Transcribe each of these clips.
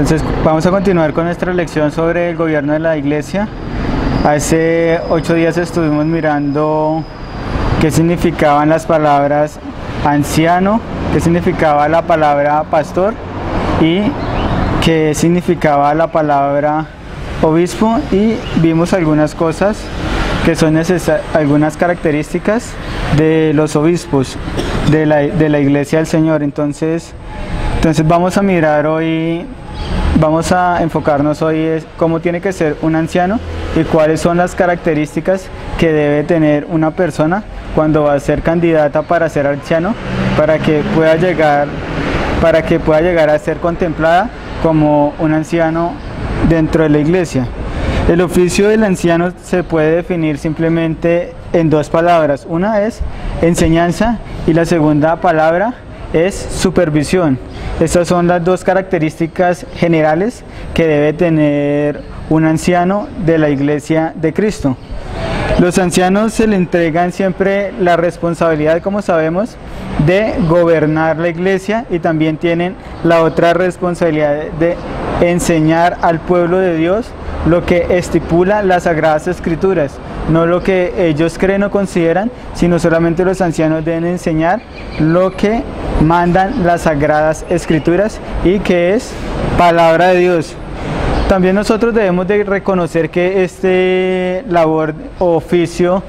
Entonces vamos a continuar con nuestra lección sobre el gobierno de la iglesia. Hace 8 días estuvimos mirando qué significaban las palabras anciano, qué significaba la palabra pastor y qué significaba la palabra obispo, y vimos algunas cosas que son algunas características de los obispos de la iglesia del Señor. Entonces vamos a mirar hoy, vamos a enfocarnos hoy en cómo tiene que ser un anciano y cuáles son las características que debe tener una persona cuando va a ser candidata para ser anciano, para que pueda llegar a ser contemplada como un anciano dentro de la iglesia. El oficio del anciano se puede definir simplemente en dos palabras. Una es enseñanza y la segunda palabra es supervisión. Estas son las dos características generales que debe tener un anciano de la iglesia de Cristo. Los ancianos se le entregan siempre la responsabilidad, como sabemos, de gobernar la iglesia, y también tienen la otra responsabilidad de enseñar al pueblo de Dios lo que estipula las Sagradas Escrituras, no lo que ellos creen o consideran, sino solamente los ancianos deben enseñar lo que mandan las Sagradas Escrituras, y que es palabra de Dios. También nosotros debemos de reconocer que este labor o oficio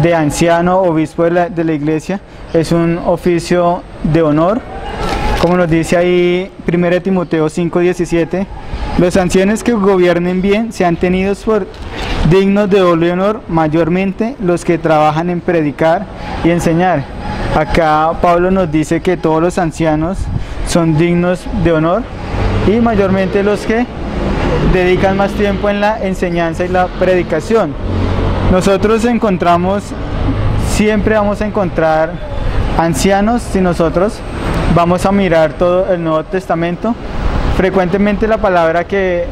de anciano, obispo de la iglesia, es un oficio de honor. Como nos dice ahí 1 Timoteo 5:17, los ancianos que gobiernen bien sean tenidos por dignos de doble honor, mayormente los que trabajan en predicar y enseñar. Acá Pablo nos dice que todos los ancianos son dignos de honor, y mayormente los que dedican más tiempo en la enseñanza y la predicación. Nosotros siempre vamos a encontrar ancianos. Si nosotros vamos a mirar todo el Nuevo Testamento, frecuentemente la palabra que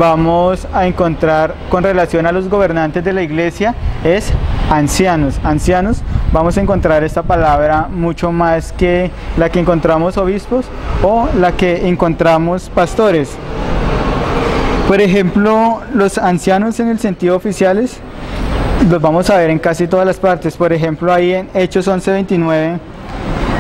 vamos a encontrar con relación a los gobernantes de la iglesia es ancianos. Ancianos, vamos a encontrar esta palabra mucho más que la que encontramos obispos o la que encontramos pastores. Por ejemplo, los ancianos en el sentido oficiales los vamos a ver en casi todas las partes. Por ejemplo, ahí en Hechos 11:29,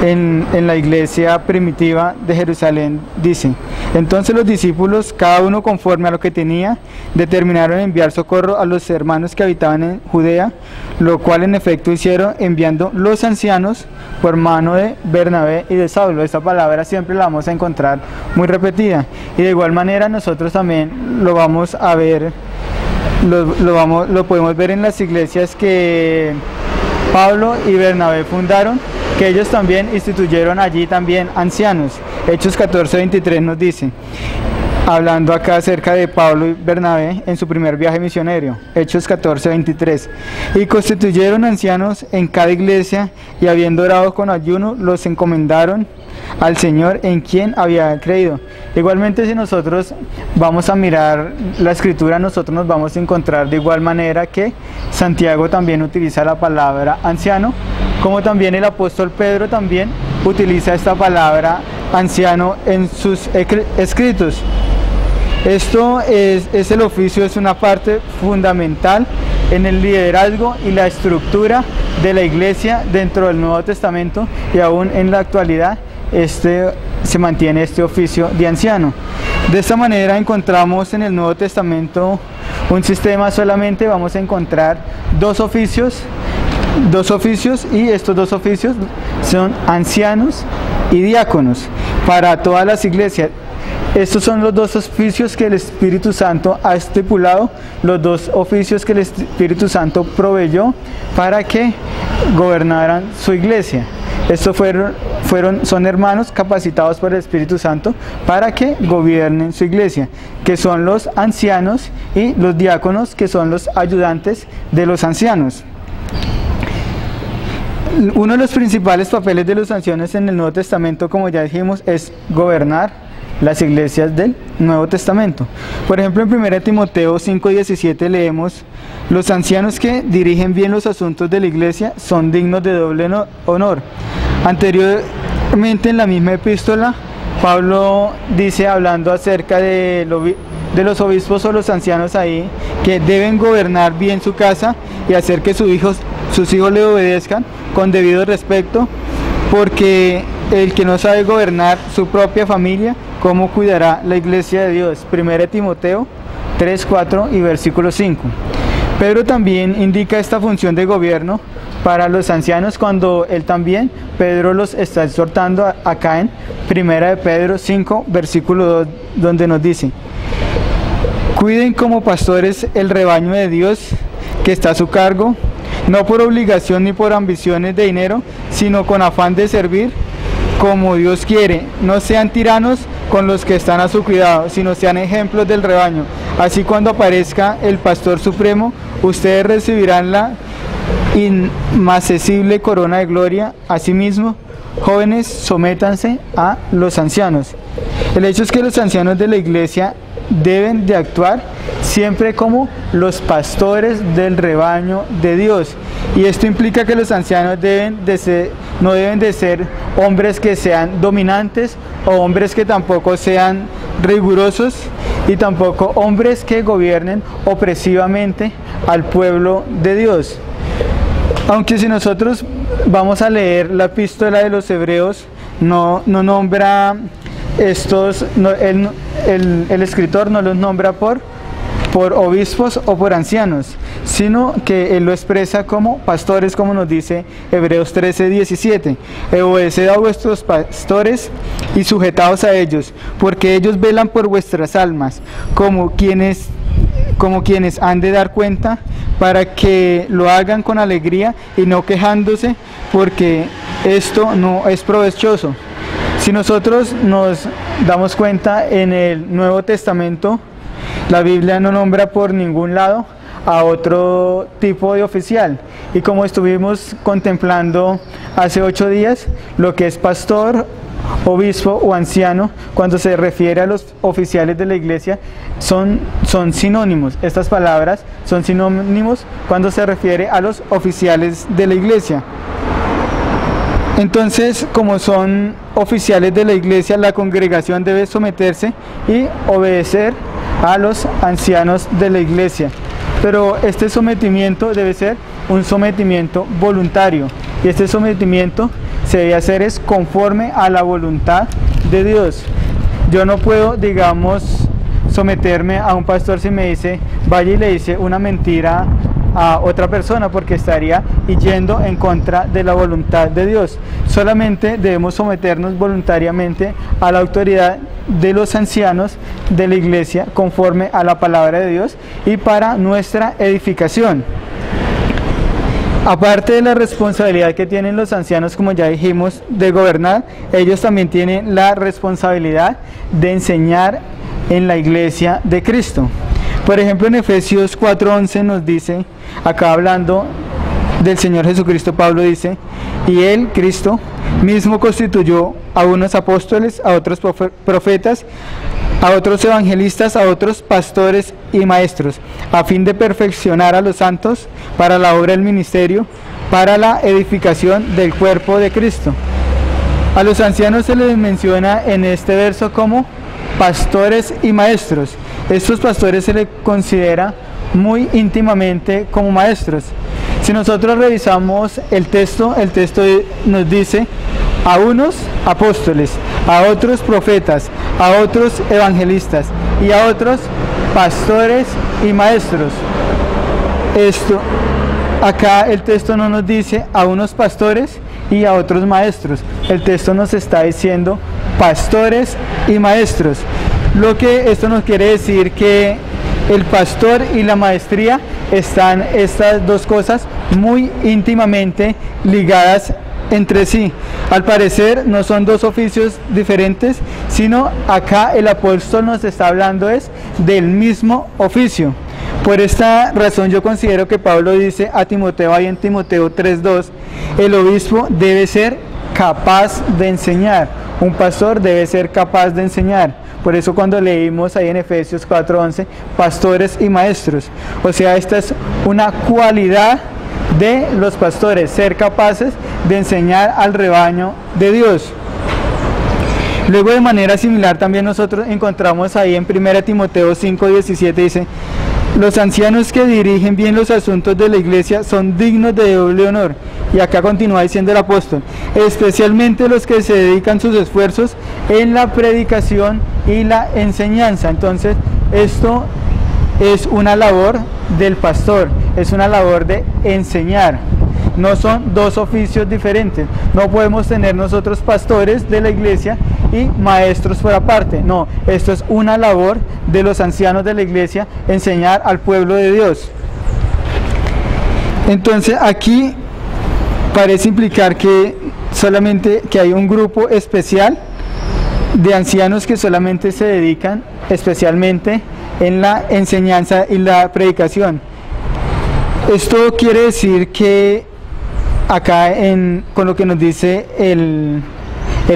en la iglesia primitiva de Jerusalén, dice: entonces los discípulos, cada uno conforme a lo que tenía, determinaron enviar socorro a los hermanos que habitaban en Judea, lo cual en efecto hicieron, enviando los ancianos por mano de Bernabé y de Saulo. Esta palabra siempre la vamos a encontrar muy repetida, y de igual manera nosotros también lo vamos a ver, lo podemos ver en las iglesias que Pablo y Bernabé fundaron, que ellos también instituyeron allí también ancianos. Hechos 14:23 nos dice, hablando acá acerca de Pablo y Bernabé en su primer viaje misionero, Hechos 14:23, y constituyeron ancianos en cada iglesia, y habiendo orado con ayuno, los encomendaron al Señor en quien había creído. Igualmente, si nosotros vamos a mirar la escritura, nosotros nos vamos a encontrar de igual manera que Santiago también utiliza la palabra anciano, como también el apóstol Pedro también utiliza esta palabra anciano en sus escritos. Esto es el oficio, es una parte fundamental en el liderazgo y la estructura de la iglesia dentro del Nuevo Testamento, y aún en la actualidad se mantiene este oficio de anciano. De esta manera encontramos en el Nuevo Testamento un sistema, solamente vamos a encontrar dos oficios, y estos dos oficios son ancianos y diáconos para todas las iglesias. Estos son los dos oficios que el Espíritu Santo ha estipulado, los dos oficios que el Espíritu Santo proveyó para que gobernaran su iglesia. Estos son hermanos capacitados por el Espíritu Santo para que gobiernen su iglesia, que son los ancianos, y los diáconos, que son los ayudantes de los ancianos. Uno de los principales papeles de los ancianos en el Nuevo Testamento, como ya dijimos, es gobernar las iglesias del Nuevo Testamento. Por ejemplo, en 1 Timoteo 5:17 leemos: los ancianos que dirigen bien los asuntos de la iglesia son dignos de doble honor. Anteriormente, en la misma epístola, Pablo dice, hablando acerca de los obispos o los ancianos ahí, que deben gobernar bien su casa y hacer que sus hijos le obedezcan con debido respeto, porque el que no sabe gobernar su propia familia, ¿cómo cuidará la iglesia de Dios? 1 Timoteo 3, 4 y versículo 5. Pedro también indica esta función de gobierno para los ancianos cuando Pedro los está exhortando acá en 1 de Pedro 5, versículo 2, donde nos dice: cuiden como pastores el rebaño de Dios que está a su cargo, no por obligación ni por ambiciones de dinero, sino con afán de servir como Dios quiere. No sean tiranos con los que están a su cuidado, sino sean ejemplos del rebaño. Así cuando aparezca el Pastor Supremo, ustedes recibirán la inmarcesible corona de gloria. Asimismo, jóvenes, sométanse a los ancianos. El hecho es que los ancianos de la iglesia deben de actuar siempre como los pastores del rebaño de Dios, y esto implica que los ancianos no deben de ser hombres que sean dominantes o hombres que tampoco sean rigurosos, y tampoco hombres que gobiernen opresivamente al pueblo de Dios. Aunque si nosotros vamos a leer la epístola de los Hebreos, no nombra estos, el escritor no los nombra por obispos o por ancianos, sino que él lo expresa como pastores, como nos dice Hebreos 13, 17. Obedeced a vuestros pastores y sujetaos a ellos, porque ellos velan por vuestras almas, como quienes han de dar cuenta, para que lo hagan con alegría y no quejándose, porque esto no es provechoso. Si nosotros nos damos cuenta, en el Nuevo Testamento la Biblia no nombra por ningún lado a otro tipo de oficial, y como estuvimos contemplando hace 8 días, lo que es pastor, obispo o anciano, cuando se refiere a los oficiales de la iglesia, son sinónimos. Estas palabras son sinónimos cuando se refiere a los oficiales de la iglesia. Entonces, como son oficiales de la iglesia, la congregación debe someterse y obedecer a los ancianos de la iglesia. Pero este sometimiento debe ser un sometimiento voluntario, y este sometimiento se debe hacer es conforme a la voluntad de Dios. Yo no puedo, digamos, someterme a un pastor si me dice, vaya y le dice una mentira a otra persona, porque estaría yendo en contra de la voluntad de Dios. Solamente debemos someternos voluntariamente a la autoridad de los ancianos de la iglesia, conforme a la palabra de Dios y para nuestra edificación. Aparte de la responsabilidad que tienen los ancianos, como ya dijimos, de gobernar, ellos también tienen la responsabilidad de enseñar en la iglesia de Cristo. Por ejemplo, en Efesios 4:11 nos dice, acá hablando del Señor Jesucristo, Pablo dice: y Él, Cristo, mismo constituyó a unos apóstoles, a otros profetas, a otros evangelistas, a otros pastores y maestros, a fin de perfeccionar a los santos para la obra del ministerio, para la edificación del cuerpo de Cristo. A los ancianos se les menciona en este verso como pastores y maestros. Estos pastores se les considera muy íntimamente como maestros. Si nosotros revisamos el texto nos dice: a unos apóstoles, a otros profetas, a otros evangelistas y a otros pastores y maestros. Acá el texto no nos dice a unos pastores y a otros maestros. El texto nos está diciendo pastores y maestros. Lo que esto nos quiere decir que el pastor y la maestría están, estas dos cosas, muy íntimamente ligadas entre sí. Al parecer no son dos oficios diferentes, sino acá el apóstol nos está hablando es del mismo oficio. Por esta razón yo considero que Pablo dice a Timoteo, ahí en Timoteo 3:2, el obispo debe ser capaz de enseñar. Un pastor debe ser capaz de enseñar. Por eso cuando leímos ahí en Efesios 4:11, pastores y maestros. O sea, esta es una cualidad de los pastores, ser capaces de enseñar al rebaño de Dios. Luego, de manera similar, también nosotros encontramos ahí en 1 Timoteo 5:17, dice: los ancianos que dirigen bien los asuntos de la iglesia son dignos de doble honor. Y acá continúa diciendo el apóstol: especialmente los que se dedican sus esfuerzos en la predicación y la enseñanza. Entonces, esto es una labor del pastor, es una labor de enseñar. No son dos oficios diferentes. No podemos tener nosotros pastores de la iglesia y maestros por aparte. No, esto es una labor de los ancianos de la iglesia, enseñar al pueblo de Dios. Entonces aquí parece implicar que solamente que hay un grupo especial de ancianos que solamente se dedican especialmente en la enseñanza y la predicación. Esto quiere decir que acá con lo que nos dice el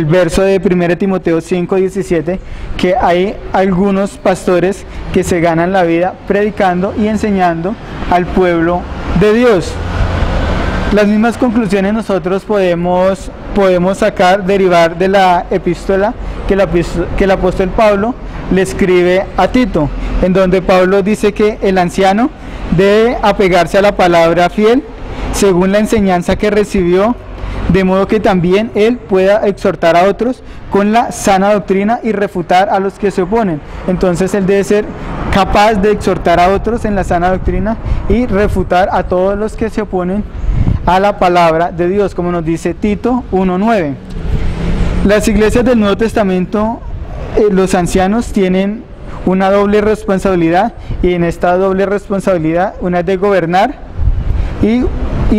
verso de 1 Timoteo 5:17, que hay algunos pastores que se ganan la vida predicando y enseñando al pueblo de Dios. Las mismas conclusiones nosotros podemos sacar, derivar de la epístola que el apóstol Pablo le escribe a Tito, en donde Pablo dice que el anciano debe apegarse a la palabra fiel según la enseñanza que recibió, de modo que también él pueda exhortar a otros con la sana doctrina y refutar a los que se oponen. Entonces él debe ser capaz de exhortar a otros en la sana doctrina y refutar a todos los que se oponen a la palabra de Dios, como nos dice Tito 1:9. Las iglesias del Nuevo Testamento, los ancianos tienen una doble responsabilidad, y en esta doble responsabilidad, una es de gobernar, y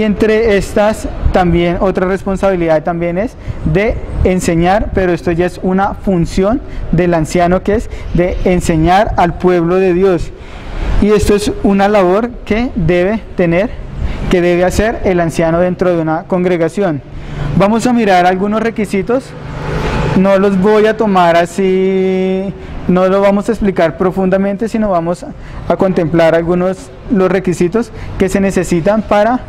entre estas también otra responsabilidad también es de enseñar, pero esto ya es una función del anciano, que es de enseñar al pueblo de Dios. Y esto es una labor que debe hacer el anciano dentro de una congregación. Vamos a mirar algunos requisitos. No los voy a tomar así, no lo vamos a explicar profundamente, sino vamos a contemplar los requisitos que se necesitan para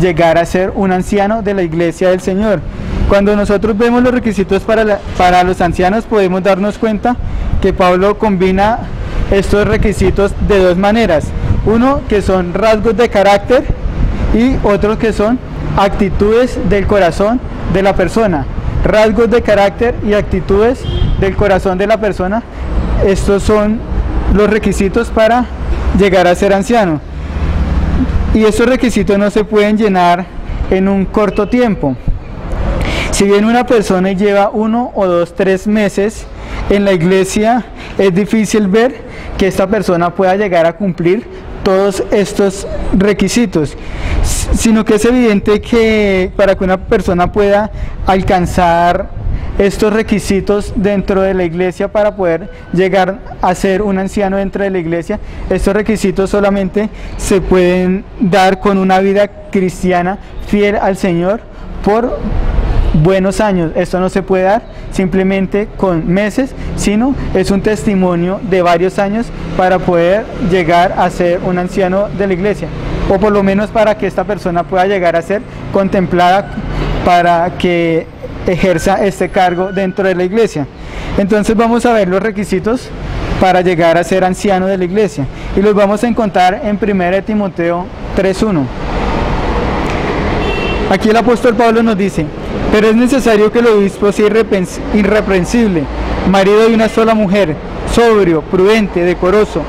llegar a ser un anciano de la iglesia del Señor. Cuando nosotros vemos los requisitos para los ancianos, podemos darnos cuenta que Pablo combina estos requisitos de dos maneras. Uno, que son rasgos de carácter, y otro que son actitudes del corazón de la persona. Rasgos de carácter y actitudes del corazón de la persona. Estos son los requisitos para llegar a ser anciano. Y estos requisitos no se pueden llenar en un corto tiempo. Si bien una persona lleva 1 o 2, 3 meses en la iglesia, es difícil ver que esta persona pueda llegar a cumplir todos estos requisitos, sino que es evidente que para que una persona pueda alcanzar estos requisitos dentro de la iglesia, para poder llegar a ser un anciano dentro de la iglesia, estos requisitos solamente se pueden dar con una vida cristiana fiel al Señor por buenos años. Esto no se puede dar simplemente con meses, sino es un testimonio de varios años para poder llegar a ser un anciano de la iglesia, o por lo menos para que esta persona pueda llegar a ser contemplada para que ejerza este cargo dentro de la iglesia. Entonces vamos a ver los requisitos para llegar a ser anciano de la iglesia, y los vamos a encontrar en 1 Timoteo 3:1. Aquí el apóstol Pablo nos dice: pero es necesario que el obispo sea irreprensible, marido de una sola mujer, sobrio, prudente, decoroso,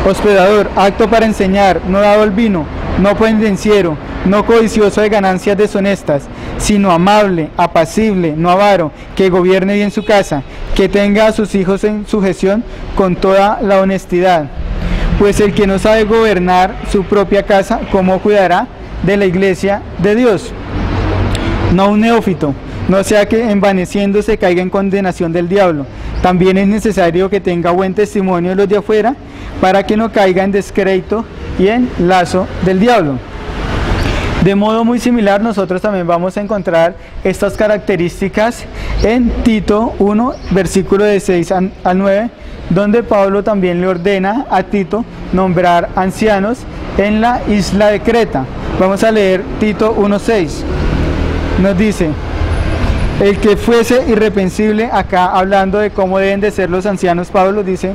hospedador, apto para enseñar, no dado al vino, no pendenciero, no codicioso de ganancias deshonestas, sino amable, apacible, no avaro, que gobierne bien su casa, que tenga a sus hijos en sujeción con toda la honestidad. Pues el que no sabe gobernar su propia casa, ¿cómo cuidará de la iglesia de Dios? No un neófito, no sea que envaneciéndose caiga en condenación del diablo. También es necesario que tenga buen testimonio de los de afuera, para que no caiga en descrédito y en lazo del diablo. De modo muy similar, nosotros también vamos a encontrar estas características en Tito 1, versículo de 6 al 9, donde Pablo también le ordena a Tito nombrar ancianos en la isla de Creta. Vamos a leer Tito 1:6. Nos dice: El que fuese irreprensible, acá hablando de cómo deben de ser los ancianos, Pablo dice,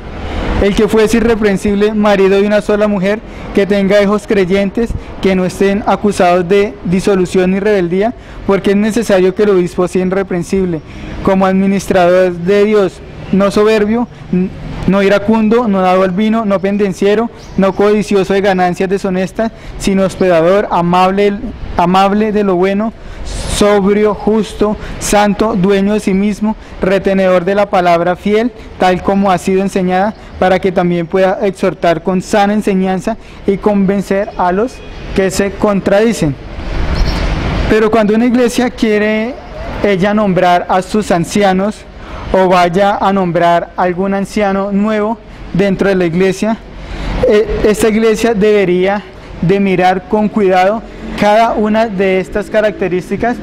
el que fuese irreprensible, marido de una sola mujer, que tenga hijos creyentes, que no estén acusados de disolución ni rebeldía, porque es necesario que el obispo sea irreprensible, como administrador de Dios, no soberbio, no iracundo, no dado al vino, no pendenciero, no codicioso de ganancias deshonestas, sino hospedador, amable de lo bueno, sobrio, justo, santo, dueño de sí mismo, retenedor de la palabra, fiel, tal como ha sido enseñada, para que también pueda exhortar con sana enseñanza y convencer a los que se contradicen. Pero cuando una iglesia quiere ella nombrar a sus ancianos, o vaya a nombrar algún anciano nuevo dentro de la iglesia, esta iglesia debería de mirar con cuidado cada una de estas características,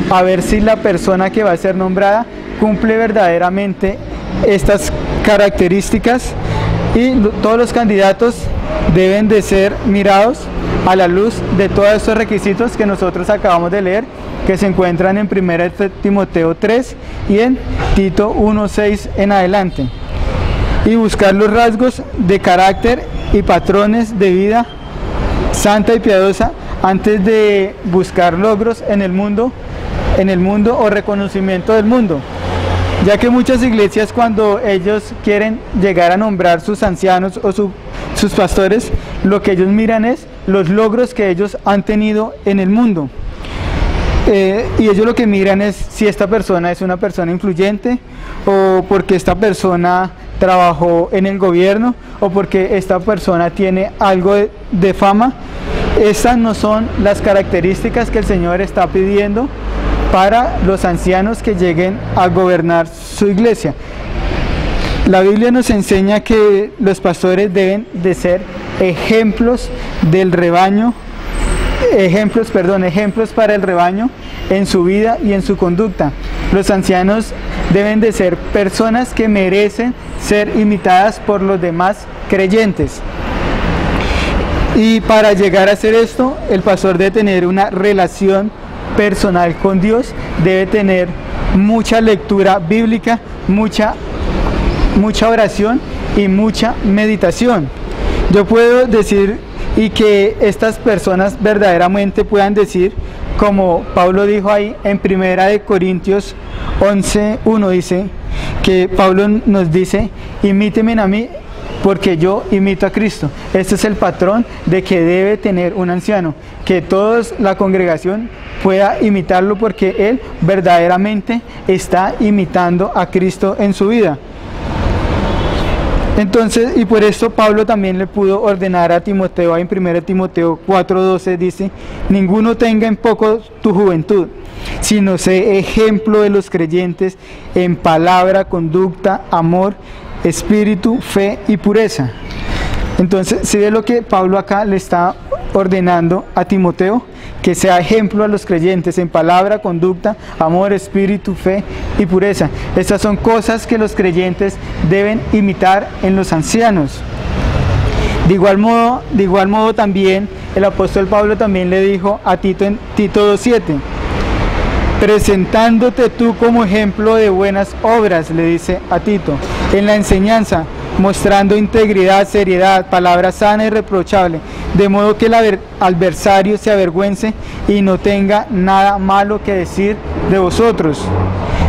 a ver si la persona que va a ser nombrada cumple verdaderamente estas características, y todos los candidatos deben de ser mirados a la luz de todos estos requisitos que nosotros acabamos de leer, que se encuentran en 1 Timoteo 3 y en Tito 1:6 en adelante, y buscar los rasgos de carácter y patrones de vida santa y piadosa antes de buscar logros en el mundo o reconocimiento del mundo, ya que muchas iglesias, cuando ellos quieren llegar a nombrar sus ancianos o sus pastores, lo que ellos miran es los logros que ellos han tenido en el mundo. Y ellos lo que miran es si esta persona es una persona influyente, o porque esta persona trabajó en el gobierno, o porque esta persona tiene algo de fama. Estas no son las características que el Señor está pidiendo para los ancianos que lleguen a gobernar su iglesia. La Biblia nos enseña que los pastores deben de ser ejemplos del rebaño, ejemplos para el rebaño en su vida y en su conducta. Los ancianos deben de ser personas que merecen ser imitadas por los demás creyentes. Y para llegar a hacer esto, el pastor debe tener una relación personal con Dios, debe tener mucha lectura bíblica, mucha oración y mucha meditación. Yo puedo decir, y que estas personas verdaderamente puedan decir, como Pablo dijo ahí en 1 Corintios 11:1, dice que Pablo nos dice: imíteme a mí, porque yo imito a Cristo. Este es el patrón de que debe tener un anciano, que toda la congregación pueda imitarlo, porque él verdaderamente está imitando a Cristo en su vida. Entonces, y por esto Pablo también le pudo ordenar a Timoteo, en 1 Timoteo 4:12 dice: ninguno tenga en poco tu juventud, sino sé ejemplo de los creyentes en palabra, conducta, amor, espíritu, fe y pureza. Entonces, si ve lo que Pablo acá le está ordenando a Timoteo, que sea ejemplo a los creyentes en palabra, conducta, amor, espíritu, fe y pureza. Estas son cosas que los creyentes deben imitar en los ancianos. De igual modo también el apóstol Pablo también le dijo a Tito en Tito 2:7: presentándote tú como ejemplo de buenas obras, le dice a Tito, en la enseñanza, mostrando integridad, seriedad, palabra sana y irreprochable, de modo que el adversario se avergüence y no tenga nada malo que decir de vosotros.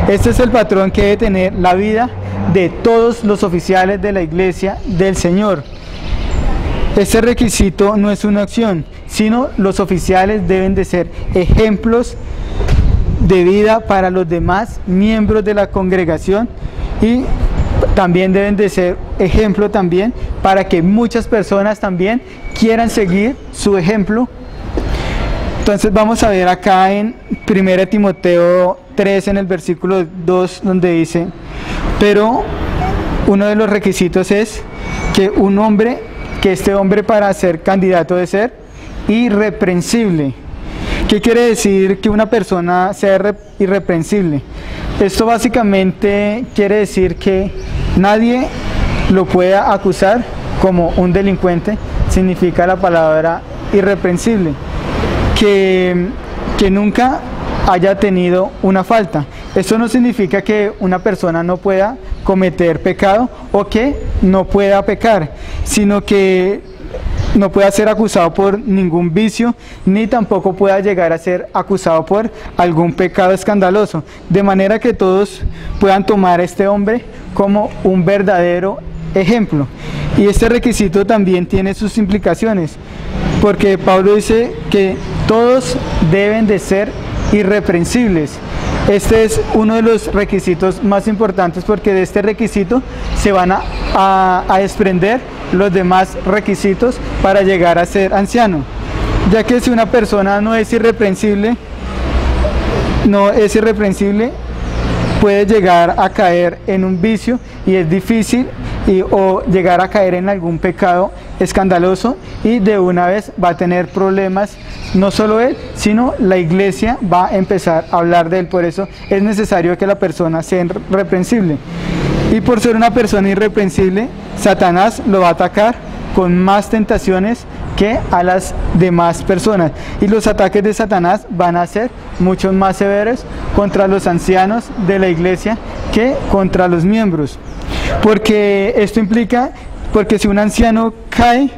Este es el patrón que debe tener la vida de todos los oficiales de la iglesia del Señor. Este requisito no es una opción, sino los oficiales deben de ser ejemplos de vida para los demás miembros de la congregación, y también deben de ser ejemplo también para que muchas personas también quieran seguir su ejemplo. Entonces vamos a ver acá en 1 Timoteo 3 en el versículo 2, donde dice: pero uno de los requisitos es que este hombre para ser candidato debe ser irreprensible. ¿Qué quiere decir que una persona sea irreprensible? Esto básicamente quiere decir que nadie lo pueda acusar como un delincuente. Significa la palabra irreprensible. Que nunca haya tenido una falta. Esto no significa que una persona no pueda cometer pecado o que no pueda pecar, sino que no pueda ser acusado por ningún vicio, ni tampoco pueda llegar a ser acusado por algún pecado escandaloso, de manera que todos puedan tomar a este hombre como un verdadero ejemplo. Y este requisito también tiene sus implicaciones, porque Pablo dice que todos deben de ser irreprensibles. Este es uno de los requisitos más importantes, porque de este requisito se van a desprender los demás requisitos para llegar a ser anciano, ya que si una persona no es irreprensible, puede llegar a caer en un vicio y es difícil, o llegar a caer en algún pecado escandaloso, y de una vez va a tener problemas, no solo él, sino la iglesia va a empezar a hablar de él. Por eso es necesario que la persona sea irreprensible, y por ser una persona irreprensible, Satanás lo va a atacar con más tentaciones que a las demás personas, y los ataques de Satanás van a ser mucho más severos contra los ancianos de la iglesia que contra los miembros, porque esto implica, porque si un anciano cae,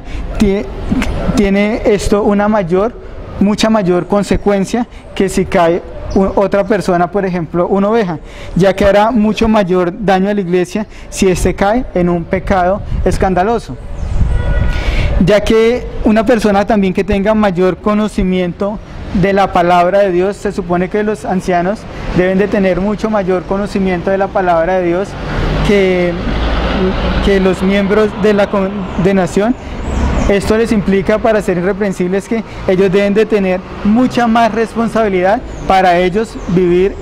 tiene esto mucha mayor consecuencia que si cae otra persona, por ejemplo una oveja, ya que hará mucho mayor daño a la iglesia si éste cae en un pecado escandaloso, ya que una persona también que tenga mayor conocimiento de la palabra de Dios, se supone que los ancianos deben de tener mucho mayor conocimiento de la palabra de Dios que los miembros de la condenación. Esto les implica, para ser irreprensibles, que ellos deben de tener mucha más responsabilidad para ellos vivir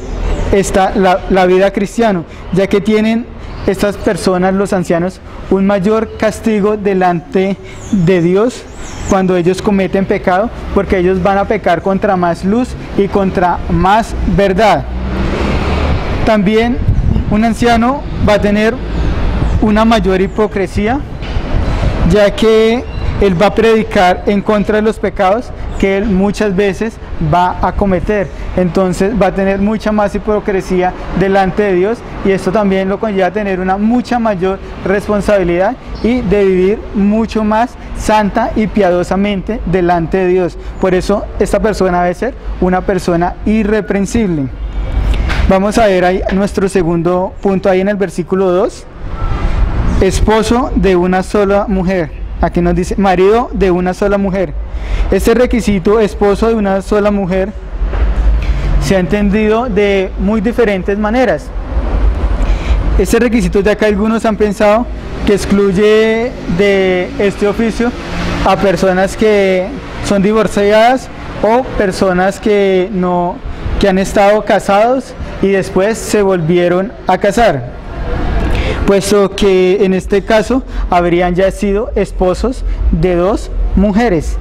la vida cristiana, ya que tienen estas personas, los ancianos, un mayor castigo delante de Dios cuando ellos cometen pecado, porque ellos van a pecar contra más luz y contra más verdad. También un anciano va a tener una mayor hipocresía, ya que él va a predicar en contra de los pecados que él muchas veces va a cometer. Entonces va a tener mucha más hipocresía delante de Dios, y esto también lo conlleva a tener una mucha mayor responsabilidad y de vivir mucho más santa y piadosamente delante de Dios. Por eso esta persona debe ser una persona irreprensible. Vamos a ver ahí nuestro segundo punto, ahí en el versículo 2, esposo de una sola mujer. Aquí nos dice marido de una sola mujer. Este requisito, esposo de una sola mujer, se ha entendido de muy diferentes maneras. Este requisito, ya que algunos han pensado que excluye de este oficio a personas que son divorciadas o personas que han estado casados y después se volvieron a casar, puesto que en este caso habrían ya sido esposos de dos mujeres.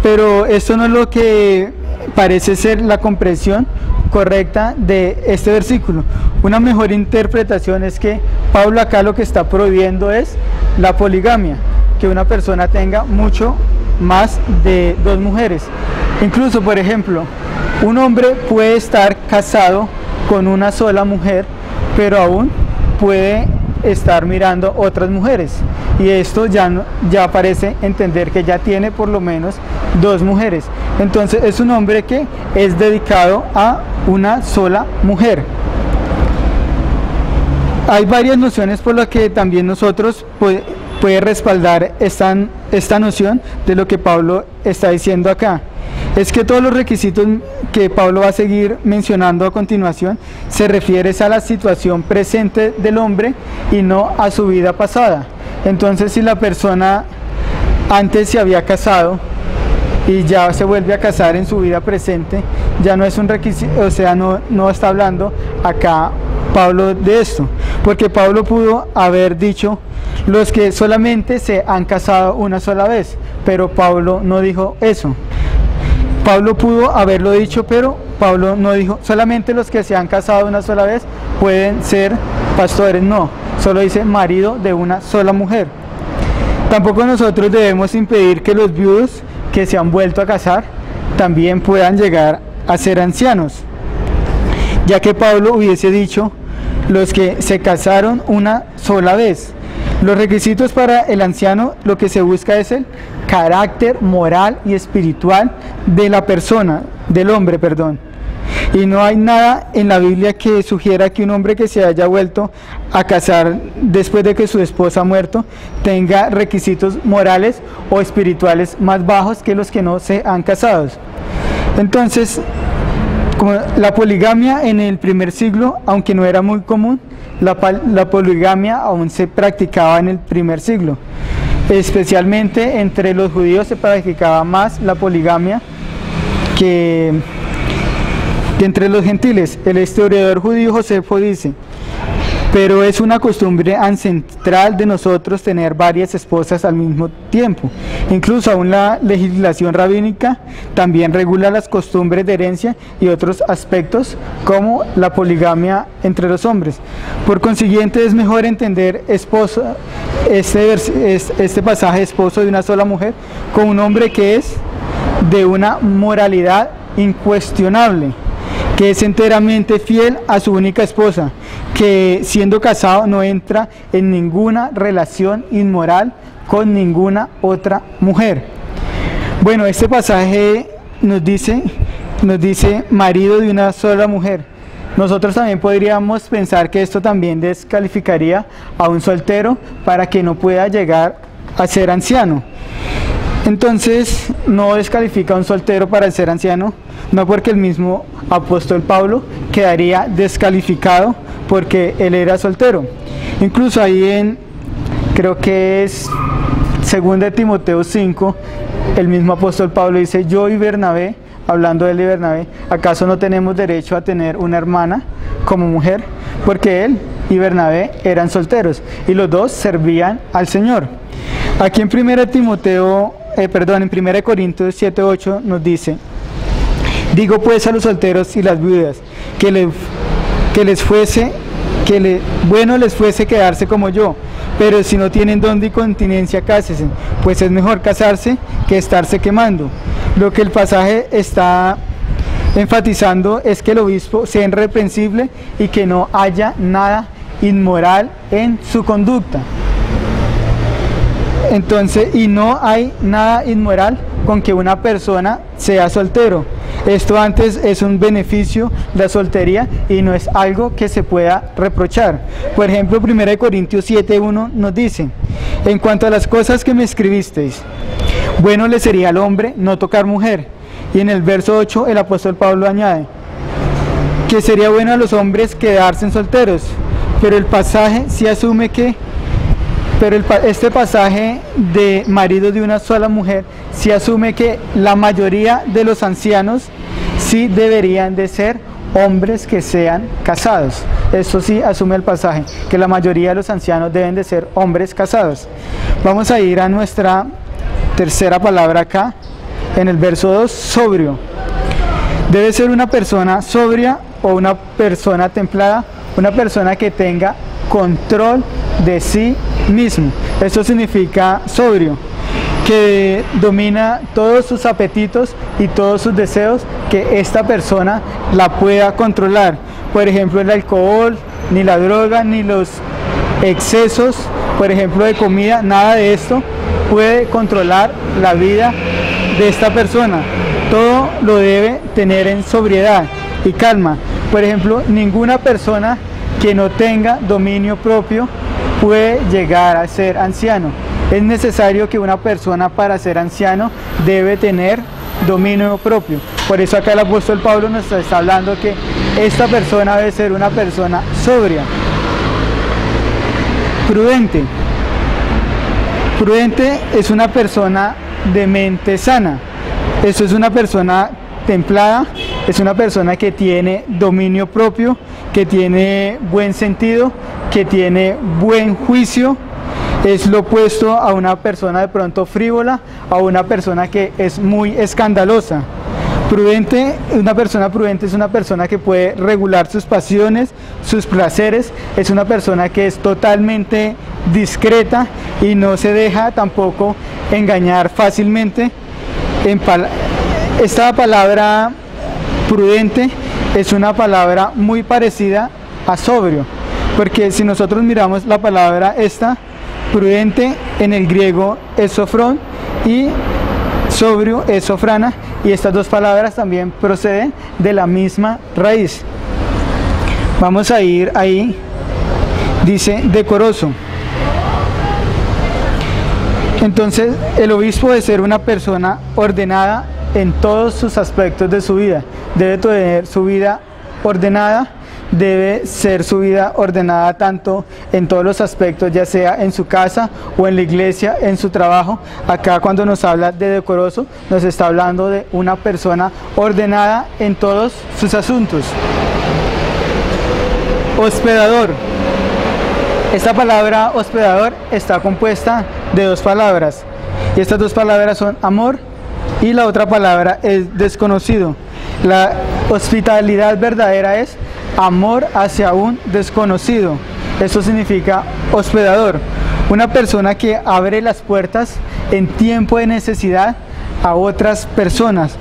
Pero esto no es lo que parece ser la comprensión correcta de este versículo. Una mejor interpretación es que Pablo acá lo que está prohibiendo es la poligamia, que una persona tenga mucho más de dos mujeres. Incluso, por ejemplo, un hombre puede estar casado con una sola mujer, pero aún puede estar mirando otras mujeres, y esto ya parece entender que ya tiene por lo menos dos mujeres. Entonces es un hombre que es dedicado a una sola mujer. Hay varias nociones por las que también nosotros puede respaldar esta noción de lo que Pablo está diciendo acá. Es que todos los requisitos que Pablo va a seguir mencionando a continuación se refieren a la situación presente del hombre y no a su vida pasada. Entonces, si la persona antes se había casado y ya se vuelve a casar en su vida presente, ya no es un requisito, o sea, no está hablando acá Pablo de esto, porque Pablo pudo haber dicho los que solamente se han casado una sola vez, pero Pablo no dijo eso. Pablo pudo haberlo dicho, pero Pablo no dijo solamente los que se han casado una sola vez pueden ser pastores. No, solo dice marido de una sola mujer. Tampoco nosotros debemos impedir que los viudos que se han vuelto a casar también puedan llegar a ser ancianos. ya que Pablo hubiese dicho los que se casaron una sola vez. Los requisitos para el anciano, lo que se busca es el carácter moral y espiritual de la persona, del hombre, perdón. Y no hay nada en la Biblia que sugiera que un hombre que se haya vuelto a casar después de que su esposa ha muerto tenga requisitos morales o espirituales más bajos que los que no se han casado. Entonces, como la poligamia en el primer siglo, aunque no era muy común, la poligamia aún se practicaba en el primer siglo. Especialmente entre los judíos se practicaba más la poligamia que entre los gentiles. El historiador judío Josefo dice: pero es una costumbre ancestral de nosotros tener varias esposas al mismo tiempo. Incluso aún la legislación rabínica también regula las costumbres de herencia y otros aspectos como la poligamia entre los hombres. Por consiguiente, es mejor entender este pasaje de esposo de una sola mujer como un hombre que es de una moralidad incuestionable, que es enteramente fiel a su única esposa, que siendo casado no entra en ninguna relación inmoral con ninguna otra mujer. Bueno, este pasaje nos dice marido de una sola mujer. Nosotros también podríamos pensar que esto también descalificaría a un soltero para que no pueda llegar a ser anciano. Entonces, no descalifica a un soltero para ser anciano, no porque el mismo apóstol Pablo quedaría descalificado porque él era soltero. Incluso ahí creo que es 2 Timoteo 5, el mismo apóstol Pablo dice: yo y Bernabé, hablando de él y Bernabé, ¿acaso no tenemos derecho a tener una hermana como mujer? Porque él y Bernabé eran solteros y los dos servían al Señor. Aquí en 1 Corintios 7:8 nos dice: digo pues a los solteros y las viudas bueno les fuese quedarse como yo, pero si no tienen don de continencia, cásense, pues es mejor casarse que estarse quemando. Lo que el pasaje está enfatizando es que el obispo sea irreprensible y que no haya nada inmoral en su conducta. Entonces, y no hay nada inmoral con que una persona sea soltero. Esto antes es un beneficio de la soltería y no es algo que se pueda reprochar. Por ejemplo, 1 Corintios 7:1 nos dice: en cuanto a las cosas que me escribisteis, bueno le sería al hombre no tocar mujer. Y en el verso 8 el apóstol Pablo añade que sería bueno a los hombres quedarse solteros, pero el pasaje sí asume que este pasaje de marido de una sola mujer sí asume que la mayoría de los ancianos sí deberían de ser hombres que sean casados. Esto sí asume el pasaje, que la mayoría de los ancianos deben de ser hombres casados. Vamos a ir a nuestra tercera palabra acá, en el verso 2, sobrio. Debe ser una persona sobria o una persona templada, una persona que tenga control de sí mismo. Esto significa sobrio, que domina todos sus apetitos y todos sus deseos, que esta persona la pueda controlar. Por ejemplo, el alcohol, ni la droga, ni los excesos, por ejemplo, de comida, nada de esto puede controlar la vida de esta persona. Todo lo debe tener en sobriedad y calma. Por ejemplo, ninguna persona que no tenga dominio propio puede llegar a ser anciano. Es necesario que una persona, para ser anciano, debe tener dominio propio. Por eso acá el apóstol Pablo nos está hablando que esta persona debe ser una persona sobria. Prudente. Prudente es una persona de mente sana. Eso es una persona templada, es una persona que tiene dominio propio, que tiene buen sentido, que tiene buen juicio. Es lo opuesto a una persona de pronto frívola, a una persona que es muy escandalosa. Una persona prudente es una persona que puede regular sus pasiones, sus placeres, es una persona que es totalmente discreta y no se deja tampoco engañar fácilmente. Esta palabra prudente es una palabra muy parecida a sobrio, porque si nosotros miramos la palabra esta, prudente en el griego es sofrón y sobrio es sofrana, y estas dos palabras también proceden de la misma raíz. Vamos a ir ahí, dice decoroso. Entonces el obispo debe ser una persona ordenada en todos sus aspectos de su vida, debe tener su vida ordenada, debe ser su vida ordenada tanto en todos los aspectos, ya sea en su casa o en la iglesia, en su trabajo. Acá cuando nos habla de decoroso, nos está hablando de una persona ordenada en todos sus asuntos. Hospedador. Esta palabra hospedador está compuesta de dos palabras, y estas dos palabras son amor y la otra palabra es desconocido. La hospitalidad verdadera es amor hacia un desconocido. Esto significa hospedador, una persona que abre las puertas en tiempo de necesidad a otras personas.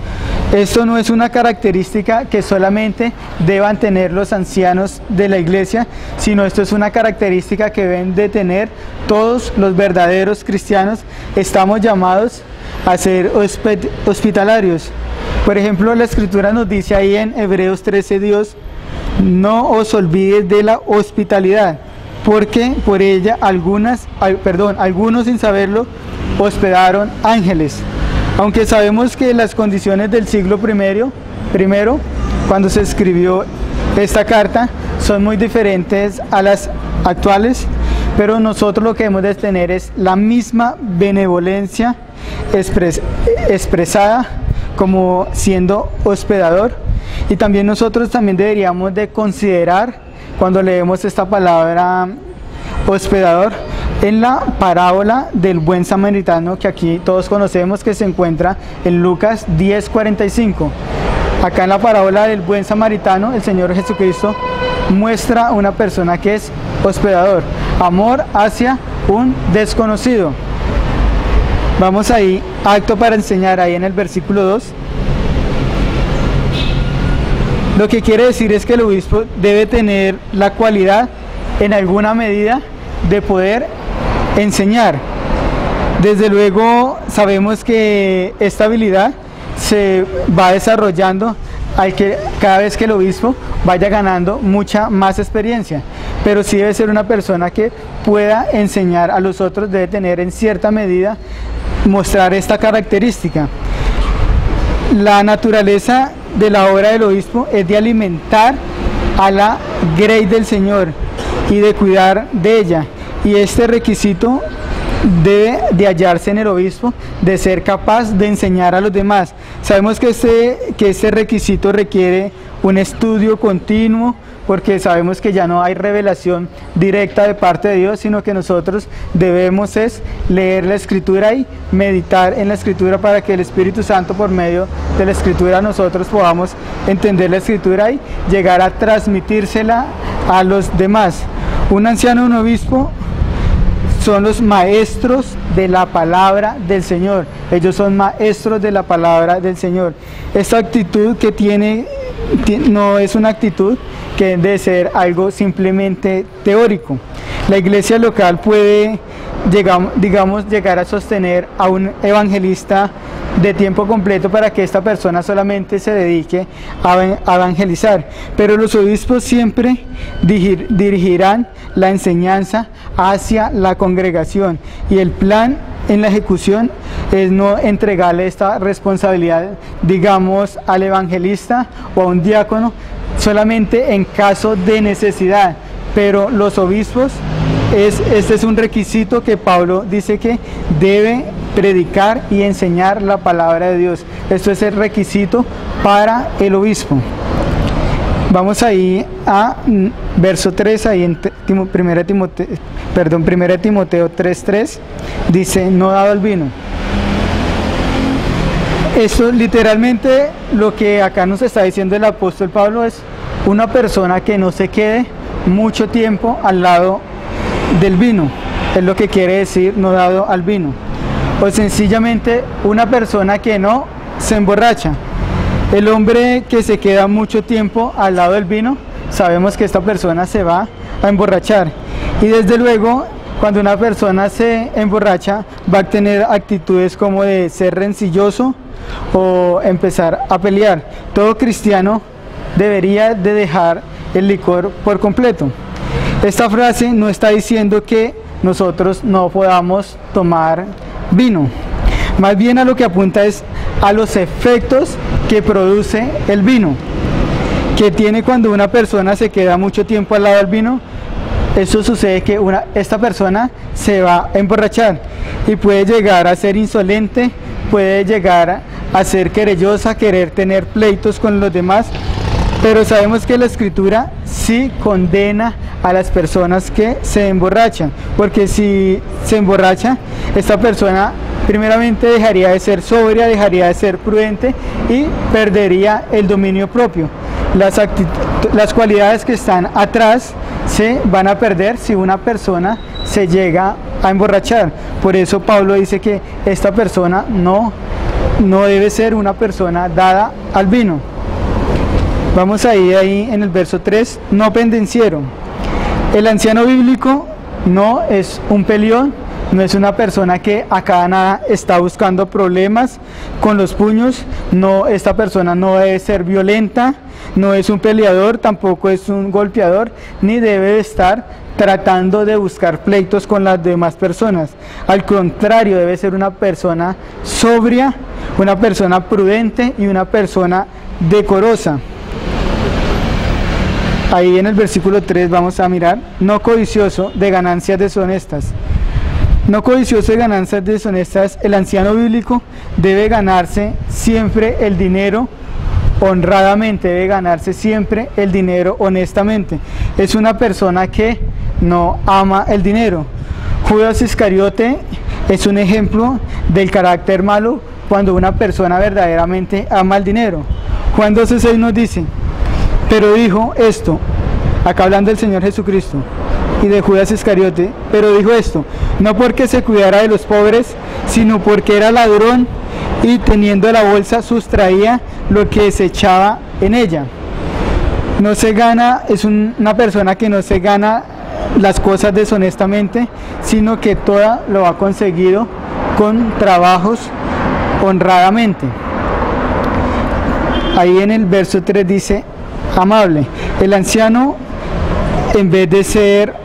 Esto no es una característica que solamente deban tener los ancianos de la iglesia, sino esto es una característica que deben de tener todos los verdaderos cristianos. Estamos llamados a ser hospitalarios. Por ejemplo, la escritura nos dice ahí en Hebreos 13, Dios, no os olvides de la hospitalidad, porque por ella algunos sin saberlo hospedaron ángeles. Aunque sabemos que las condiciones del siglo primero, cuando se escribió esta carta, son muy diferentes a las actuales, pero nosotros lo que debemos de tener es la misma benevolencia expresada como siendo hospedador. Y también nosotros también deberíamos de considerar, cuando leemos esta palabra hospedador, en la parábola del buen samaritano, que aquí todos conocemos, que se encuentra en Lucas 10:45. Acá en la parábola del buen samaritano, el Señor Jesucristo muestra a una persona que es hospedador, amor hacia un desconocido. Vamos ahí, acto para enseñar, ahí en el versículo 2. Lo que quiere decir es que el obispo debe tener la cualidad, en alguna medida, de poder enseñar. Desde luego sabemos que esta habilidad se va desarrollando cada vez que el obispo vaya ganando mucha más experiencia, pero sí debe ser una persona que pueda enseñar a los otros, debe tener en cierta medida, mostrar esta característica. La naturaleza de la obra del obispo es de alimentar a la grey del Señor y de cuidar de ella, y este requisito debe de hallarse en el obispo, de ser capaz de enseñar a los demás. Sabemos que este requisito requiere un estudio continuo, porque sabemos que ya no hay revelación directa de parte de Dios, sino que nosotros debemos es leer la Escritura y meditar en la Escritura, para que el Espíritu Santo, por medio de la Escritura, nosotros podamos entender la Escritura y llegar a transmitírsela a los demás. Un anciano, un obispo, son los maestros de la palabra del Señor. Ellos son maestros de la palabra del Señor. Esta actitud que tiene no es una actitud que debe ser algo simplemente teórico. La iglesia local puede, llegar a sostener a un evangelista de tiempo completo, para que esta persona solamente se dedique a evangelizar, pero los obispos siempre dirigirán la enseñanza hacia la congregación, y el plan en la ejecución es no entregarle esta responsabilidad, digamos, al evangelista o a un diácono solamente en caso de necesidad, pero los obispos, este es un requisito que Pablo dice que debe predicar y enseñar la palabra de Dios. Esto es el requisito para el obispo. Vamos ahí a verso 3, ahí en 1 Timoteo 3:3, dice, no dado al vino. Esto literalmente lo que acá nos está diciendo el apóstol Pablo es una persona que no se quede mucho tiempo al lado del vino, es lo que quiere decir no dado al vino, o sencillamente una persona que no se emborracha. El hombre que se queda mucho tiempo al lado del vino, sabemos que esta persona se va a emborrachar. Y desde luego, cuando una persona se emborracha, va a tener actitudes como de ser rencilloso o empezar a pelear. Todo cristiano debería de dejar el licor por completo. Esta frase no está diciendo que nosotros no podamos tomar vino. Más bien a lo que apunta es a los efectos que produce el vino, que tiene cuando una persona se queda mucho tiempo al lado del vino. Eso sucede que esta persona se va a emborrachar y puede llegar a ser insolente, puede llegar a ser querellosa, querer tener pleitos con los demás, pero sabemos que la Escritura sí condena a las personas que se emborrachan, porque si se emborracha, esta persona primeramente dejaría de ser sobria, dejaría de ser prudente y perdería el dominio propio. Las cualidades que están atrás se van a perder si una persona se llega a emborrachar. Por eso Pablo dice que esta persona no debe ser una persona dada al vino. Vamos ahí en el verso 3, no pendenciero. El anciano bíblico no es un peleón, no es una persona que a cada nada está buscando problemas con los puños. No, esta persona no debe ser violenta, no es un peleador, tampoco es un golpeador, ni debe estar tratando de buscar pleitos con las demás personas. Al contrario, debe ser una persona sobria, una persona prudente y una persona decorosa. Ahí en el versículo 3 vamos a mirar, no codicioso de ganancias deshonestas. No codicioso de ganancias deshonestas, el anciano bíblico debe ganarse siempre el dinero honradamente, debe ganarse siempre el dinero honestamente. Es una persona que no ama el dinero. Judas Iscariote es un ejemplo del carácter malo cuando una persona verdaderamente ama el dinero. Juan 12:6 nos dice, pero dijo esto, acá hablando del Señor Jesucristo y de Judas Iscariote, pero dijo esto, no porque se cuidara de los pobres, sino porque era ladrón y teniendo la bolsa sustraía lo que se echaba en ella. No se gana, es una persona que no se gana las cosas deshonestamente, sino que toda lo ha conseguido con trabajos honradamente. Ahí en el verso 3 dice, amable. El anciano, en vez de ser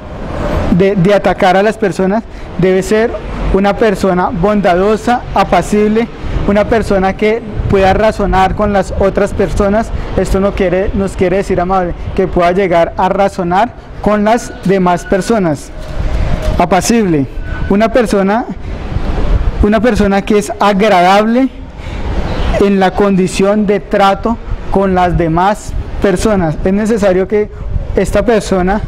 de atacar a las personas, debe ser una persona bondadosa, apacible, una persona que pueda razonar con las otras personas. Esto nos quiere decir amable, que pueda llegar a razonar con las demás personas. Apacible, una persona que es agradable en la condición de trato con las demás personas. Es necesario que esta persona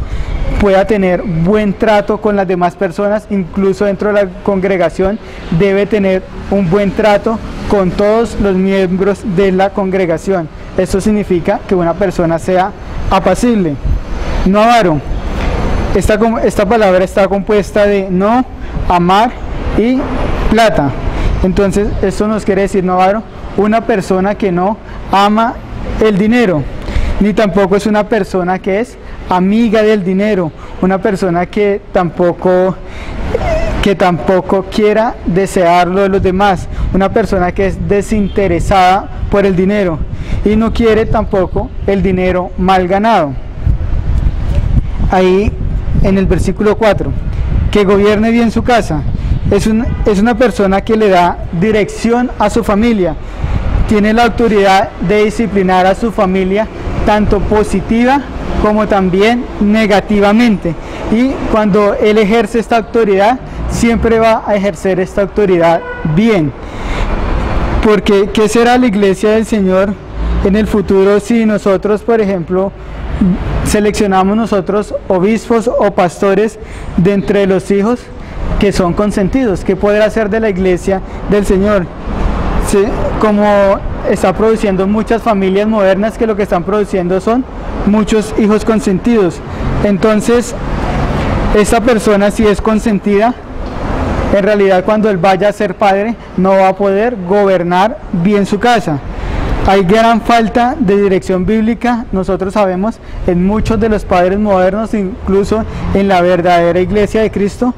pueda tener buen trato con las demás personas, incluso dentro de la congregación debe tener un buen trato con todos los miembros de la congregación. Esto significa que una persona sea apacible. No avaro. Esta palabra está compuesta de no, amar y plata. Entonces esto nos quiere decir no avaro, una persona que no ama el dinero, ni tampoco es una persona que es amiga del dinero, una persona que tampoco quiera desearlo de los demás, una persona que es desinteresada por el dinero y no quiere tampoco el dinero mal ganado. Ahí en el versículo 4, que gobierne bien su casa, es una persona que le da dirección a su familia, tiene la autoridad de disciplinar a su familia tanto positiva como también negativamente, y cuando él ejerce esta autoridad siempre va a ejercer esta autoridad bien. Porque ¿qué será la iglesia del Señor en el futuro si nosotros, por ejemplo, seleccionamos nosotros obispos o pastores de entre los hijos que son consentidos? ¿Qué podrá hacer de la iglesia del Señor? Sí, como está produciendo muchas familias modernas que lo que están produciendo son muchos hijos consentidos. Entonces, esta persona, si es consentida, en realidad cuando él vaya a ser padre no va a poder gobernar bien su casa. Hay gran falta de dirección bíblica, nosotros sabemos, en muchos de los padres modernos, incluso en la verdadera iglesia de Cristo.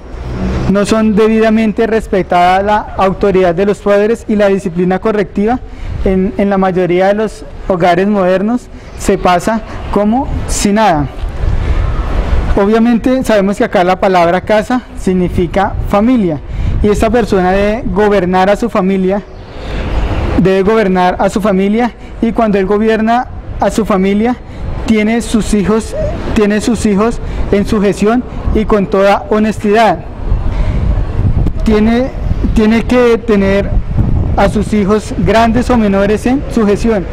No son debidamente respetada la autoridad de los padres y la disciplina correctiva. En la mayoría de los hogares modernos se pasa como si nada. Obviamente sabemos que acá la palabra casa significa familia, y esta persona debe gobernar a su familia, y cuando él gobierna a su familia tiene sus hijos en sujeción y con toda honestidad. Tiene que tener a sus hijos grandes o menores en sujeción,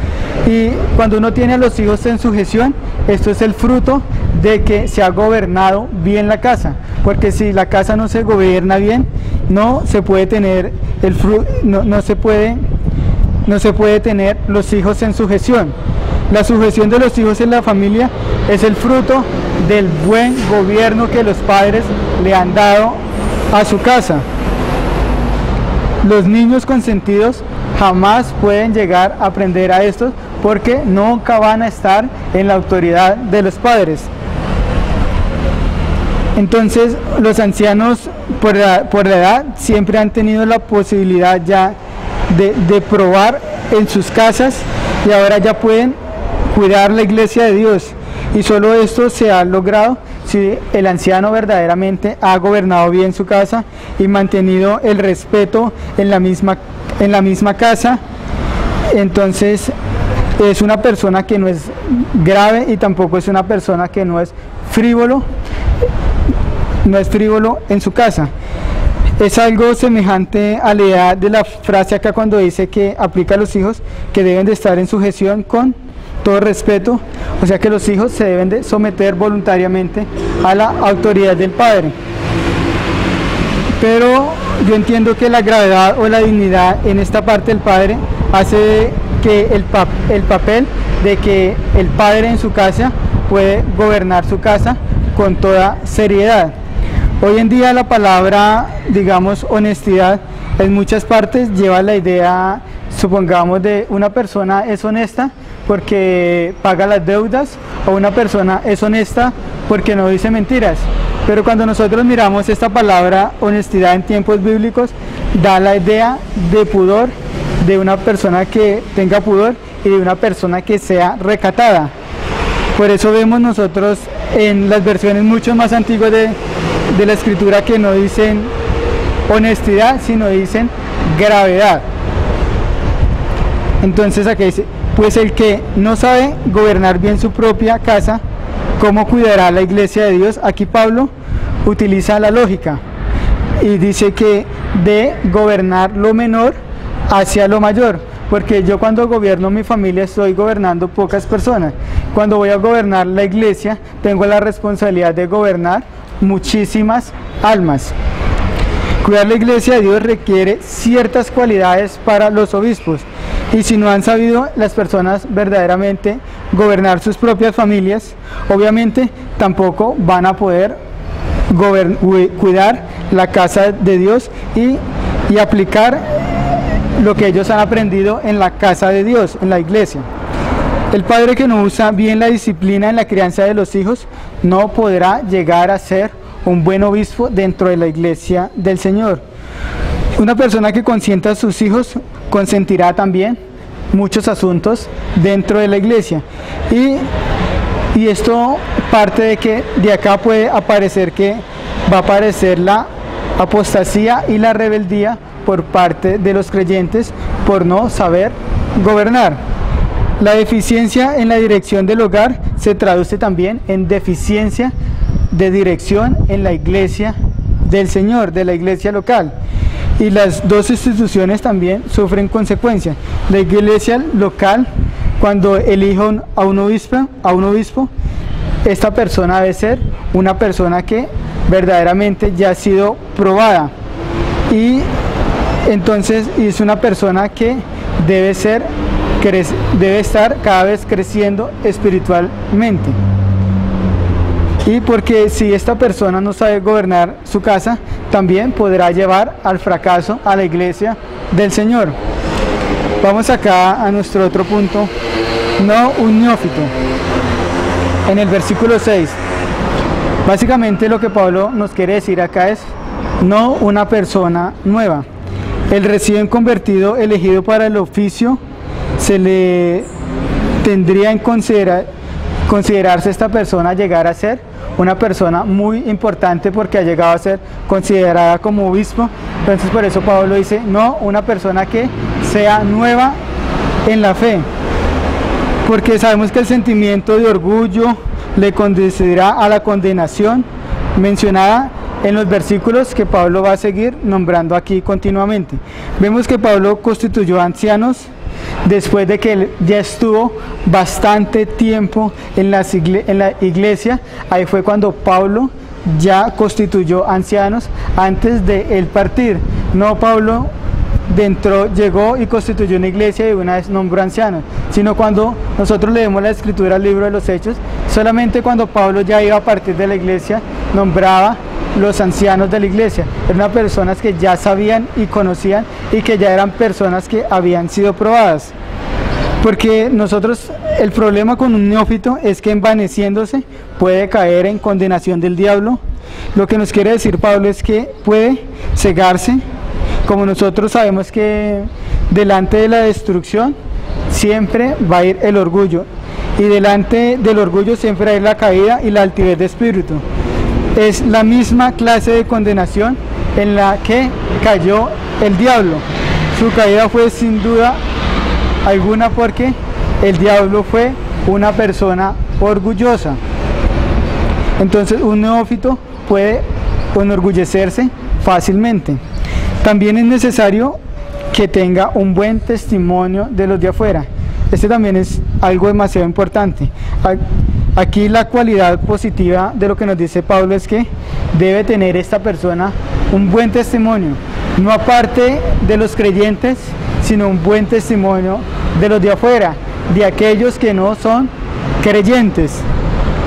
y cuando uno tiene a los hijos en sujeción, esto es el fruto de que se ha gobernado bien la casa, porque si la casa no se gobierna bien, no se puede tener no se puede tener los hijos en sujeción. La sujeción de los hijos en la familia es el fruto del buen gobierno que los padres le han dado a su casa. Los niños consentidos jamás pueden llegar a aprender a esto, porque nunca van a estar en la autoridad de los padres. Entonces, los ancianos por la edad siempre han tenido la posibilidad ya de probar en sus casas, y ahora ya pueden cuidar la iglesia de Dios, y solo esto se ha logrado si el anciano verdaderamente ha gobernado bien su casa y mantenido el respeto en la misma casa. Entonces es una persona que no es grave, y tampoco es una persona que no es frívolo en su casa. Es algo semejante a la idea de la frase acá cuando dice que aplica a los hijos que deben de estar en sujeción con todo respeto, o sea que los hijos se deben de someter voluntariamente a la autoridad del padre. Pero yo entiendo que la gravedad o la dignidad en esta parte del padre hace que el papel de que el padre en su casa puede gobernar su casa con toda seriedad. Hoy en día la palabra, digamos, honestidad, en muchas partes lleva la idea, supongamos, de una persona es honesta porque paga las deudas, o una persona es honesta porque no dice mentiras. Pero cuando nosotros miramos esta palabra honestidad en tiempos bíblicos, da la idea de pudor, de una persona que tenga pudor y de una persona que sea recatada. Por eso vemos nosotros en las versiones mucho más antiguas de la escritura que no dicen honestidad, sino dicen gravedad. Entonces aquí dice, pues el que no sabe gobernar bien su propia casa, ¿cómo cuidará la iglesia de Dios? Aquí Pablo utiliza la lógica y dice que de gobernar lo menor hacia lo mayor, porque yo cuando gobierno mi familia estoy gobernando pocas personas. Cuando voy a gobernar la iglesia tengo la responsabilidad de gobernar muchísimas almas. Cuidar la iglesia de Dios requiere ciertas cualidades para los obispos, y si no han sabido las personas verdaderamente gobernar sus propias familias, obviamente tampoco van a poder cuidar la casa de Dios y aplicar lo que ellos han aprendido en la casa de Dios, en la iglesia. El padre que no usa bien la disciplina en la crianza de los hijos no podrá llegar a ser un buen obispo dentro de la iglesia del Señor. Una persona que consienta a sus hijos consentirá también muchos asuntos dentro de la iglesia, y esto parte de que de acá puede aparecer que va a aparecer la apostasía y la rebeldía por parte de los creyentes por no saber gobernar. La deficiencia en la dirección del hogar se traduce también en deficiencia de dirección en la iglesia del Señor, de la iglesia local. Y las dos instituciones también sufren consecuencias. La iglesia local, cuando elige a un obispo, esta persona debe ser una persona que verdaderamente ya ha sido probada, y entonces es una persona que debe estar cada vez creciendo espiritualmente. Y porque si esta persona no sabe gobernar su casa, también podrá llevar al fracaso a la iglesia del Señor. Vamos acá a nuestro otro punto, no un neófito. En el versículo 6, básicamente lo que Pablo nos quiere decir acá es, no una persona nueva. El recién convertido elegido para el oficio, se le tendría en considerarse esta persona llegar a ser una persona muy importante porque ha llegado a ser considerada como obispo. Entonces por eso Pablo dice, no una persona que sea nueva en la fe, porque sabemos que el sentimiento de orgullo le conducirá a la condenación mencionada en los versículos que Pablo va a seguir nombrando aquí continuamente. Vemos que Pablo constituyó ancianos después de que él ya estuvo bastante tiempo en la iglesia. Ahí fue cuando Pablo ya constituyó ancianos antes de él partir. No, Pablo llegó y constituyó una iglesia y una vez nombró ancianos, sino cuando nosotros leemos la escritura, el libro de los Hechos, solamente cuando Pablo ya iba a partir de la iglesia, nombraba los ancianos de la iglesia. Eran personas que ya sabían y conocían y que ya eran personas que habían sido probadas. Porque nosotros, el problema con un neófito es que envaneciéndose puede caer en condenación del diablo. Lo que nos quiere decir Pablo es que puede cegarse, como nosotros sabemos que delante de la destrucción siempre va a ir el orgullo, y delante del orgullo siempre va a ir la caída y la altivez de espíritu. Es la misma clase de condenación en la que cayó el diablo. Su caída fue sin duda alguna porque el diablo fue una persona orgullosa. Entonces un neófito puede enorgullecerse fácilmente. También es necesario que tenga un buen testimonio de los de afuera. Este también es algo demasiado importante. Aquí la cualidad positiva de lo que nos dice Pablo es que debe tener esta persona un buen testimonio, no aparte de los creyentes, sino un buen testimonio de los de afuera, de aquellos que no son creyentes.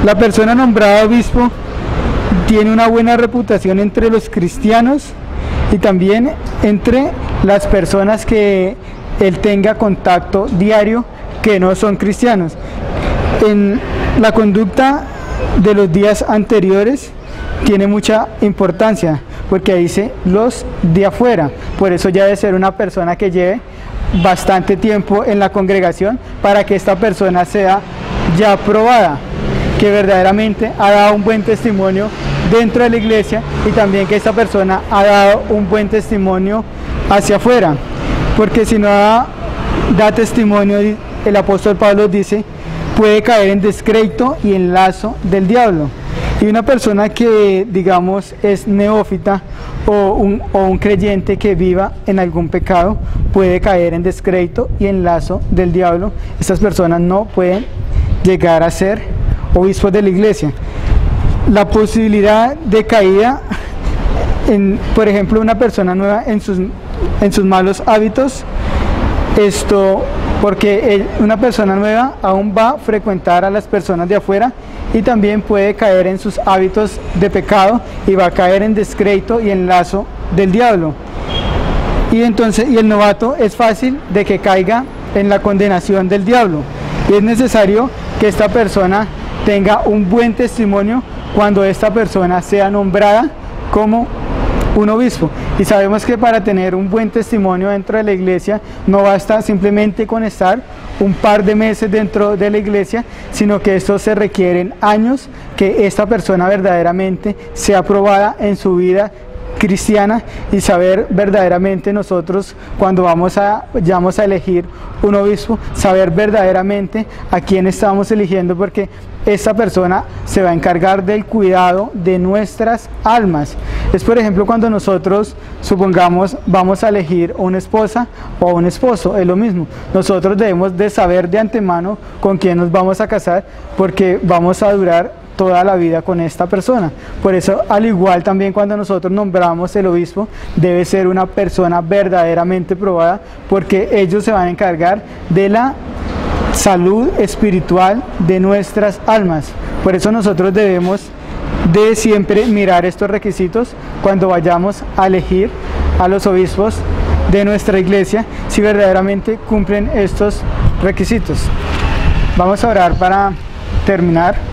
La persona nombrada obispo tiene una buena reputación entre los cristianos y también entre las personas que él tenga contacto diario que no son cristianos. En la conducta de los días anteriores tiene mucha importancia, porque dice los de afuera. Por eso ya debe ser una persona que lleve bastante tiempo en la congregación para que esta persona sea ya probada, que verdaderamente ha dado un buen testimonio dentro de la iglesia y también que esta persona ha dado un buen testimonio hacia afuera, porque si no da testimonio, el apóstol Pablo dice, puede caer en descrédito y en lazo del diablo. Y una persona que digamos es neófita o un creyente que viva en algún pecado puede caer en descrédito y en lazo del diablo. Estas personas no pueden llegar a ser obispos de la iglesia. La posibilidad de caída, por ejemplo, una persona nueva en sus malos hábitos, porque una persona nueva aún va a frecuentar a las personas de afuera y también puede caer en sus hábitos de pecado y va a caer en descrédito y en lazo del diablo. Y el novato es fácil de que caiga en la condenación del diablo. Y es necesario que esta persona tenga un buen testimonio cuando esta persona sea nombrada como un obispo. Y sabemos que para tener un buen testimonio dentro de la iglesia no basta simplemente con estar un par de meses dentro de la iglesia, sino que esto se requieren años, que esta persona verdaderamente sea probada en su vida cristiana y saber verdaderamente nosotros cuando vamos a elegir un obispo, saber verdaderamente a quién estamos eligiendo, porque esta persona se va a encargar del cuidado de nuestras almas. Es por ejemplo cuando nosotros, supongamos, vamos a elegir una esposa o un esposo, es lo mismo. Nosotros debemos de saber de antemano con quién nos vamos a casar, porque vamos a durar toda la vida con esta persona. Por eso, al igual también cuando nosotros nombramos el obispo, debe ser una persona verdaderamente probada, porque ellos se van a encargar de la salud espiritual de nuestras almas. Por eso nosotros debemos de siempre mirar estos requisitos cuando vayamos a elegir a los obispos de nuestra iglesia si verdaderamente cumplen estos requisitos. Vamos a orar para terminar.